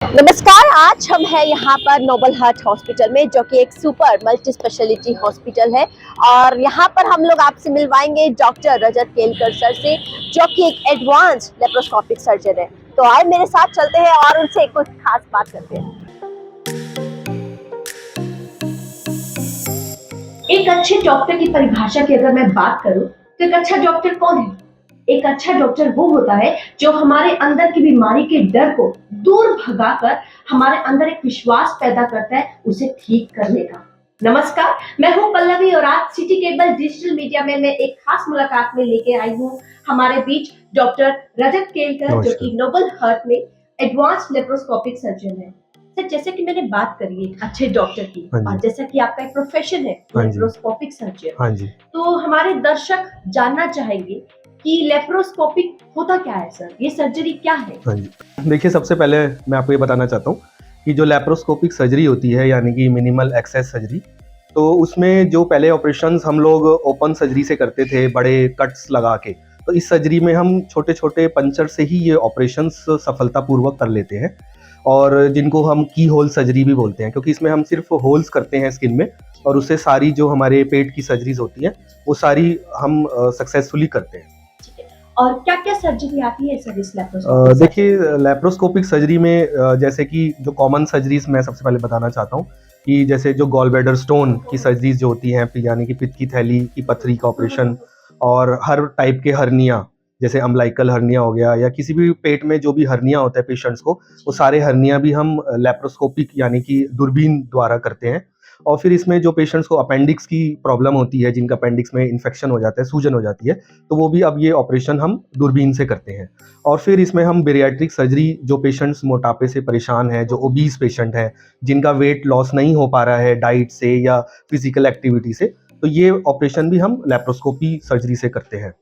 नमस्कार, आज हम हैं यहाँ पर नोबल हार्ट हॉस्पिटल में, जो कि एक सुपर मल्टी स्पेशलिटी हॉस्पिटल है। और यहाँ पर हम लोग आपसे मिलवाएंगे डॉक्टर रजत केलकर सर से, जो कि एक एडवांस लेप्रोस्कोपिक सर्जन है। तो आए मेरे साथ चलते हैं और उनसे कुछ खास बात करते हैं। एक अच्छे डॉक्टर की परिभाषा की अगर मैं बात करूं तो एक अच्छा डॉक्टर कौन है? एक अच्छा डॉक्टर वो होता है जो हमारे अंदर की बीमारी के डर को दूर भगाकर हमारे अंदर एक विश्वास पैदा करता है उसे ठीक करने का। नमस्कार, मैं हूं पल्लवी और आज सिटी केबल डिजिटल मीडिया में मैं एक खास मुलाकात में लेके आई हूं हमारे बीच डॉक्टर रजत केलकर, जो कि नोबल हार्ट में एडवांस लेप्रोस्कोपिक सर्जन है। सर, जैसे कि मैंने बात करी एक अच्छे डॉक्टर की, और जैसा कि आपका एक प्रोफेशन है लेप्रोस्कोपिक सर्जन, तो हमारे दर्शक जानना चाहेंगे कि लेप्रोस्कोपिक होता क्या है सर? ये सर्जरी क्या है? हाँ जी, देखिए सबसे पहले मैं आपको ये बताना चाहता हूँ कि जो लेप्रोस्कोपिक सर्जरी होती है यानी कि मिनिमल एक्सेस सर्जरी, तो उसमें जो पहले ऑपरेशंस हम लोग ओपन सर्जरी से करते थे बड़े कट्स लगा के, तो इस सर्जरी में हम छोटे छोटे पंचर से ही ये ऑपरेशंस सफलतापूर्वक कर लेते हैं, और जिनको हम की होल सर्जरी भी बोलते हैं, क्योंकि इसमें हम सिर्फ होल्स करते हैं स्किन में और उससे सारी जो हमारे पेट की सर्जरीज होती हैं वो सारी हम सक्सेसफुली करते हैं। और क्या क्या सर्जरी आती है सर इस लेप्रोस्कोपिक? देखिए लेप्रोस्कोपिक सर्जरी में जैसे कि जो कॉमन सर्जरीज मैं सबसे पहले बताना चाहता हूँ कि जैसे जो गॉल ब्लैडर स्टोन की सर्जरीज जो होती हैं, यानी कि पित्त की थैली की पथरी का ऑपरेशन, और हर टाइप के हर्निया जैसे अम्बलाइकल हर्निया हो गया, या किसी भी पेट में जो भी हर्निया होता है पेशेंट्स को, वो सारे हर्निया भी हम लेप्रोस्कोपिक यानी कि दूरबीन द्वारा करते हैं। और फिर इसमें जो पेशेंट्स को अपेंडिक्स की प्रॉब्लम होती है, जिनका अपेंडिक्स में इन्फेक्शन हो जाता है, सूजन हो जाती है, तो वो भी अब ये ऑपरेशन हम दूरबीन से करते हैं। और फिर इसमें हम बेरियाट्रिक सर्जरी, जो पेशेंट्स मोटापे से परेशान हैं, जो ओबीस पेशेंट हैं, जिनका वेट लॉस नहीं हो पा रहा है डाइट से या फिजिकल एक्टिविटी से, तो ये ऑपरेशन भी हम लेप्रोस्कोपी सर्जरी से करते हैं।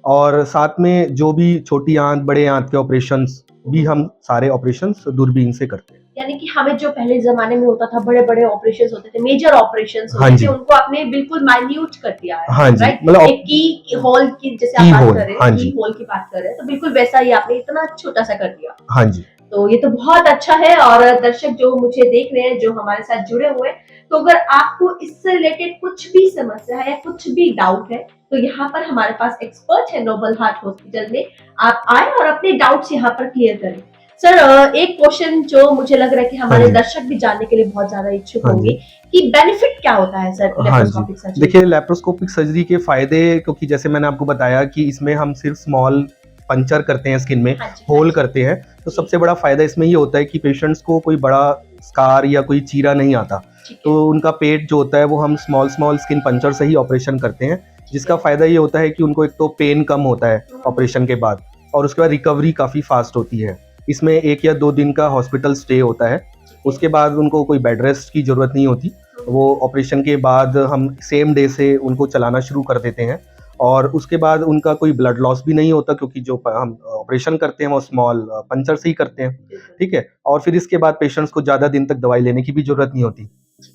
और साथ में जो भी छोटी आंत बड़े आंत के ऑपरेशंस भी हम सारे ऑपरेशंस दूरबीन से करते हैं। यानी कि हमें जो पहले जमाने में होता था, बड़े बड़े ऑपरेशंस होते थे, मेजर ऑपरेशंस होते थे, उनको आपने बिल्कुल माइन्यूट कर दिया है, राइट? मतलब एक की होल की, जैसे आप बात कर रहे हैं, की होल की बात कर रहे हैं, तो बिल्कुल वैसा ही आपने इतना छोटा सा कर दिया। हाँ जी, तो ये तो बहुत अच्छा है। और दर्शक जो मुझे देख रहे हैं, जो हमारे साथ जुड़े हुए हैं, तो अगर आपको इससे रिलेटेड कुछ भी समस्या है या कुछ भी डाउट है, तो यहाँ पर हमारे पास एक्सपर्ट है नोबल हार्ट हॉस्पिटल में। आप आए और अपने डाउट्स यहाँ पर क्लियर करें। सर, एक क्वेश्चन जो मुझे लग रहा है कि हमारे दर्शक भी जानने के लिए बहुत ज्यादा इच्छुक होंगे कि बेनिफिट क्या होता है सर लेप्रोस्कोपिक सर्जरी? देखिए लेप्रोस्कोपिक सर्जरी के फायदे, क्योंकि जैसे मैंने आपको बताया कि इसमें हम सिर्फ स्मॉल पंचर करते हैं स्किन में, होल करते हैं, तो सबसे बड़ा फायदा इसमें ये होता है कि पेशेंट्स को कोई बड़ा स्कार या कोई चीरा नहीं आता, तो उनका पेट जो होता है वो हम स्मॉल स्किन पंचर से ही ऑपरेशन करते हैं, जिसका फायदा ये होता है कि उनको एक तो पेन कम होता है ऑपरेशन के बाद, और उसके बाद रिकवरी काफ़ी फास्ट होती है। इसमें 1 या 2 दिन का हॉस्पिटल स्टे होता है, उसके बाद उनको कोई बेड रेस्ट की ज़रूरत नहीं होती। वो ऑपरेशन के बाद हम सेम डे से उनको चलाना शुरू कर देते हैं, और उसके बाद उनका कोई ब्लड लॉस भी नहीं होता, क्योंकि जो हम ऑपरेशन करते हैं वो स्मॉल पंचर से ही करते हैं, ठीक है। और फिर इसके बाद पेशेंट्स को ज़्यादा दिन तक दवाई लेने की भी ज़रूरत नहीं होती,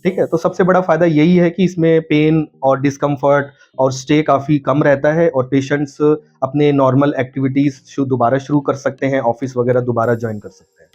ठीक है। तो सबसे बड़ा फ़ायदा यही है कि इसमें पेन और डिस्कम्फर्ट और स्टे काफ़ी कम रहता है, और पेशेंट्स अपने नॉर्मल एक्टिविटीज़ दोबारा शुरू कर सकते हैं, ऑफिस वगैरह दोबारा ज्वाइन कर सकते हैं।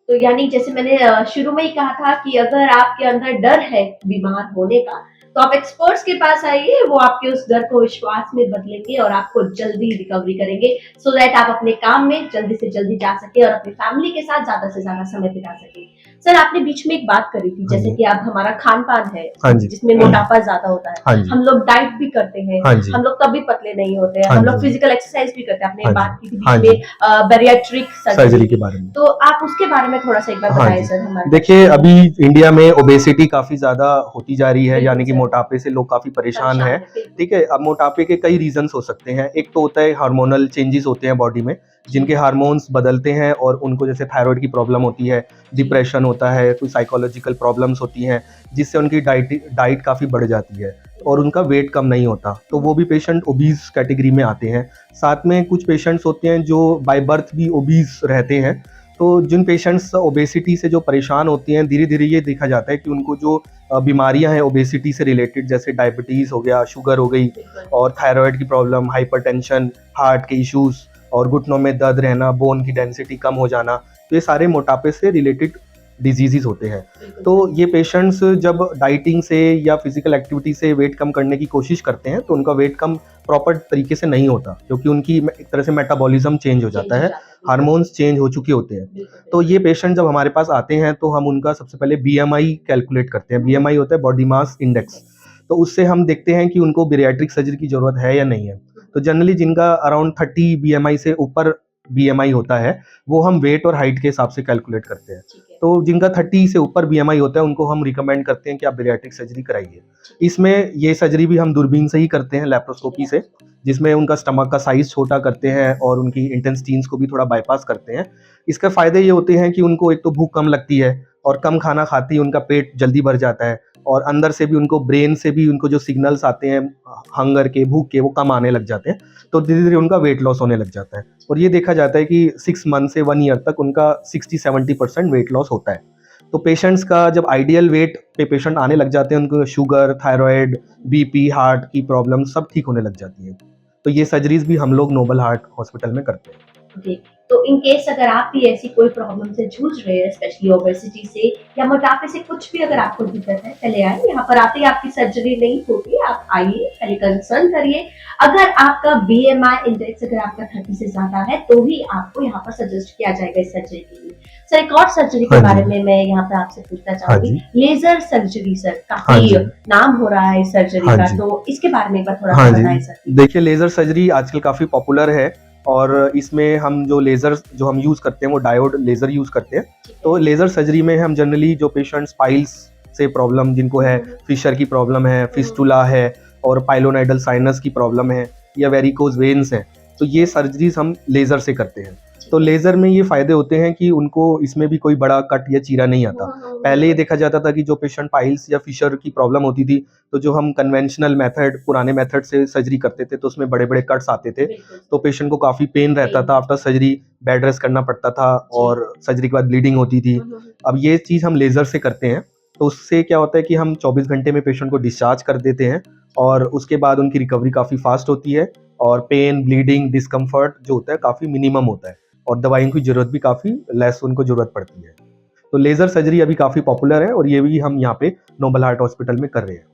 तो यानी जैसे मैंने शुरू में ही कहा था कि अगर आपके अंदर डर है बीमार होने का, तो आप एक्सपर्ट्स के पास आइए, वो आपके उस डर को विश्वास में बदलेंगे और आपको जल्दी रिकवरी करेंगे, सो दैट आप अपने काम में जल्दी से जल्दी जा सके और अपनी फैमिली के साथ ज्यादा से ज्यादा समय बिता सके। सर, आपने बीच में एक बात करी थी, जैसे कि अब हमारा खान पान है जिसमें मोटापा ज्यादा होता है, हम लोग डाइट भी करते हैं, हम लोग तभी पतले नहीं होते हैं, हम लोग फिजिकल एक्सरसाइज भी करते हैं, आपने बात की थी बीच में बेरियाट्रिक सर्जरी के बारे में, तो आप उसके बारे में थोड़ा सा एक बार बताइए सर हमारे। देखिए अभी इंडिया में ओबेसिटी काफी ज्यादा होती जा रही है, यानी कि मोटापे से लोग काफी परेशान है, ठीक है। अब मोटापे के कई रीजंस हो सकते हैं। एक तो होता है हार्मोनल चेंजेस होते हैं बॉडी में, जिनके हार्मोन्स बदलते हैं, और उनको जैसे थायराइड की प्रॉब्लम होती है, डिप्रेशन होता है, कोई साइकोलॉजिकल प्रॉब्लम्स होती हैं, जिससे उनकी डाइट काफ़ी बढ़ जाती है और उनका वेट कम नहीं होता, तो वो भी पेशेंट ओबीज कैटेगरी में आते हैं। साथ में कुछ पेशेंट्स होते हैं जो बाय बर्थ भी ओबीज रहते हैं, तो जिन पेशेंट्स ओबेसिटी से जो परेशान होती हैं, धीरे धीरे ये देखा जाता है कि उनको जो बीमारियां हैं ओबेसिटी से रिलेटेड, जैसे डायबिटीज़ हो गया, शुगर हो गई, और थायराइड की प्रॉब्लम, हाइपरटेंशन, हार्ट के इश्यूज़, और घुटनों में दर्द रहना, बोन की डेंसिटी कम हो जाना, तो ये सारे मोटापे से रिलेटेड डिजीजेस होते हैं। तो ये पेशेंट्स जब डाइटिंग से या फिजिकल एक्टिविटी से वेट कम करने की कोशिश करते हैं तो उनका वेट कम प्रॉपर तरीके से नहीं होता, क्योंकि उनकी एक तरह से मेटाबॉलिज्म चेंज हो जाता है, हार्मोन्स चेंज हो चुके होते हैं। तो ये पेशेंट जब हमारे पास आते हैं तो हम उनका सबसे पहले बीएमआई कैलकुलेट करते हैं। बीएमआई होता है बॉडी मास इंडेक्स। तो उससे हम देखते हैं कि उनको बैरिएट्रिक सर्जरी की जरूरत है या नहीं है। तो जनरली जिनका अराउंड 30 बीएमआई से ऊपर बीएमआई होता है वो हम वेट और हाइट के हिसाब से कैलकुलेट करते हैं। तो जिनका 30 से ऊपर बीएमआई होता है उनको हम रिकमेंड करते हैं कि आप बैरिएट्रिक सर्जरी कराइए। इसमें ये सर्जरी भी हम दूरबीन से ही करते हैं, लैप्रोस्कोपी से, जिसमें उनका स्टमक का साइज छोटा करते हैं और उनकी इंटेस्टाइन्स को भी थोड़ा बाईपास करते हैं। इसके फायदे ये होते हैं कि उनको एक तो भूख कम लगती है और कम खाना खाती है उनका पेट जल्दी भर जाता है, और अंदर से भी उनको ब्रेन से भी उनको जो सिग्नल्स आते हैं हंगर के, भूख के, वो कम आने लग जाते हैं। तो धीरे धीरे उनका वेट लॉस होने लग जाता है। और ये देखा जाता है कि 6 मंथ से 1 ईयर तक उनका 60-70% वेट लॉस होता है। तो पेशेंट्स का जब आइडियल वेट पे पेशेंट आने लग जाते हैं, उनको शुगर, थायराइड, बीपी, हार्ट की प्रॉब्लम सब ठीक होने लग जाती है। तो ये सर्जरीज भी हम लोग नोबल हार्ट हॉस्पिटल में करते हैं। जी, तो इन केस अगर आप भी ऐसी कोई प्रॉब्लम से जूझ रहे हैं, स्पेशली ओबेसिटी से या मोटापे से, कुछ भी अगर आपको दिक्कत है, पहले आइए। यहाँ पर आते ही आपकी सर्जरी नहीं होगी, आप आइए, पहले कंसर्न करिए। अगर आपका बीएमआई इंडेक्स अगर आपका 30 से ज्यादा है तो ही आपको यहाँ पर सजेस्ट किया जाएगा इस सर्जरी के लिए। सर, एक और सर्जरी के बारे में मैं यहाँ पे आपसे पूछना चाहूंगी, लेजर सर्जरी। सर, काफी नाम हो रहा है इस सर्जरी का, तो इसके बारे में एक बार थोड़ा बताएं सर। देखिए, लेजर सर्जरी आजकल काफी पॉपुलर है और इसमें हम जो लेजर जो हम यूज करते हैं वो डायोड लेजर यूज करते हैं। तो लेजर सर्जरी में हम जनरली जो पेशेंट्स पाइल्स से प्रॉब्लम जिनको है, फिशर की प्रॉब्लम है, फिस्टुला है और पाइलोनाइडल साइनस की प्रॉब्लम है या वेरिकोज वेन्स है, तो ये सर्जरीज हम लेजर से करते हैं। तो लेजर में ये फायदे होते हैं कि उनको इसमें भी कोई बड़ा कट या चीरा नहीं आता। पहले ये देखा जाता था कि जो पेशेंट पाइल्स या फिशर की प्रॉब्लम होती थी तो जो हम कन्वेंशनल मेथड, पुराने मेथड से सर्जरी करते थे तो उसमें बड़े बड़े कट्स आते थे, तो पेशेंट को काफी पेन रहता था, आफ्टर सर्जरी बेड रेस्ट करना पड़ता था और सर्जरी के बाद ब्लीडिंग होती थी। अब ये चीज हम लेजर से करते हैं, तो उससे क्या होता है कि हम 24 घंटे में पेशेंट को डिस्चार्ज कर देते हैं और उसके बाद उनकी रिकवरी काफी फास्ट होती है और पेन, ब्लीडिंग, डिस्कम्फर्ट जो होता है काफी मिनिमम होता है और दवाइयों की जरूरत भी काफी लेस उनको जरूरत पड़ती है। तो लेजर सर्जरी अभी काफी पॉपुलर है और ये भी हम यहाँ पे नोबल हार्ट हॉस्पिटल में कर रहे हैं।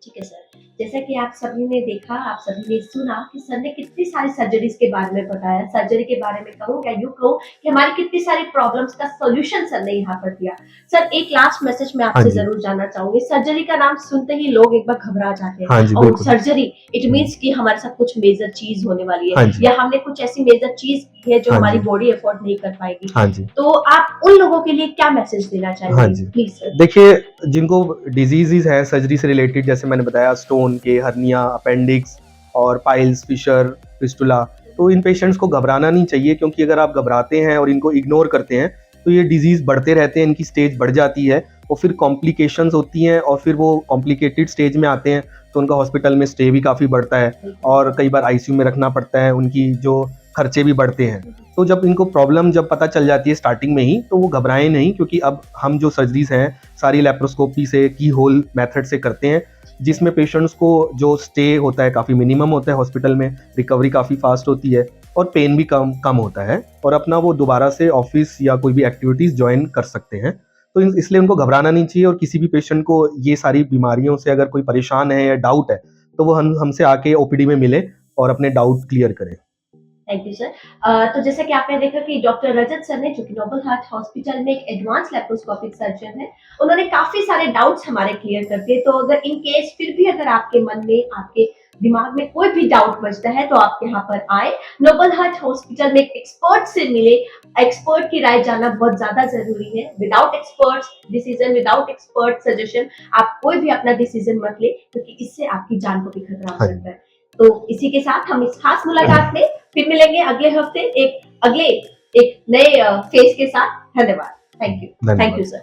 ठीक है सर, जैसा कि आप सभी ने देखा, आप सभी ने सुना कि सर ने कितनी सारी सर्जरीज के बारे में बताया। सर्जरी के बारे में कहूँ या यूँ कहूँ कि हमारी कितनी सारी प्रॉब्लम्स का सॉल्यूशन सर ने यहाँ पर दिया। सर, एक लास्ट मैसेज मैं आपसे जरूर जानना चाहूंगी। सर्जरी का नाम सुनते ही लोग एक बार घबरा जाते हैं और सर्जरी इट मीन्स कि हमारे साथ कुछ मेजर चीज होने वाली है या हमने कुछ ऐसी मेजर चीज की है जो हमारी बॉडी अफोर्ड नहीं कर पाएगी। तो आप उन लोगों के लिए क्या मैसेज देना चाहेंगे प्लीज सर? देखिए, जिनको डिजीजेस है सर्जरी से रिलेटेड, जैसे मैंने बताया स्टोन के, हर्निया, अपेंडिक्स और पाइल्स, फिशर, फिस्टुला, तो इन पेशेंट्स को घबराना नहीं चाहिए, क्योंकि अगर आप घबराते हैं और इनको इग्नोर करते हैं तो ये डिजीज बढ़ते रहते हैं, इनकी स्टेज बढ़ जाती है और फिर कॉम्प्लिकेशंस होती हैं और फिर वो कॉम्प्लिकेटेड स्टेज में आते हैं तो उनका हॉस्पिटल में स्टे भी काफ़ी बढ़ता है और कई बार आईसीयू में रखना पड़ता है, उनकी जो खर्चे भी बढ़ते हैं। तो जब इनको प्रॉब्लम जब पता चल जाती है स्टार्टिंग में ही, तो वो घबराएं नहीं, क्योंकि अब हम जो सर्जरीज हैं सारी लैप्रोस्कोपी से, की होल मेथड से करते हैं, जिसमें पेशेंट्स को जो स्टे होता है काफ़ी मिनिमम होता है हॉस्पिटल में, रिकवरी काफ़ी फास्ट होती है और पेन भी कम होता है और अपना वो दोबारा से ऑफिस या कोई भी एक्टिविटीज़ ज्वाइन कर सकते हैं। तो इसलिए उनको घबराना नहीं चाहिए और किसी भी पेशेंट को ये सारी बीमारियों से अगर कोई परेशान है या डाउट है तो वो हमसे आके ओपीडी में मिले और अपने डाउट क्लियर करें। Thank you sir. तो जैसा कि आपने देखा कि डॉक्टर रजत सर ने, जो कि नोबल हार्ट हॉस्पिटल में एक एडवांस लैप्रोस्कोपिक सर्जन है, उन्होंने काफी सारे डाउट्स हमारे क्लियर कर दिए। तो अगर इन केस फिर भी अगर आपके मन में, आपके दिमाग में कोई भी डाउट बचता है तो आप यहाँ पर आए, नोबल हार्ट हॉस्पिटल में एक एक्सपर्ट से मिले। एक्सपर्ट की राय जानना बहुत ज्यादा जरूरी है। Without expert decision, without expert suggestion आप कोई भी अपना डिसीजन मत ले, क्योंकि इससे आपकी जान को भी खतरा हो सकता है। तो इसी के साथ हम इस खास मुलाकात में फिर मिलेंगे अगले हफ्ते एक नए फेस के साथ। धन्यवाद। Thank you sir.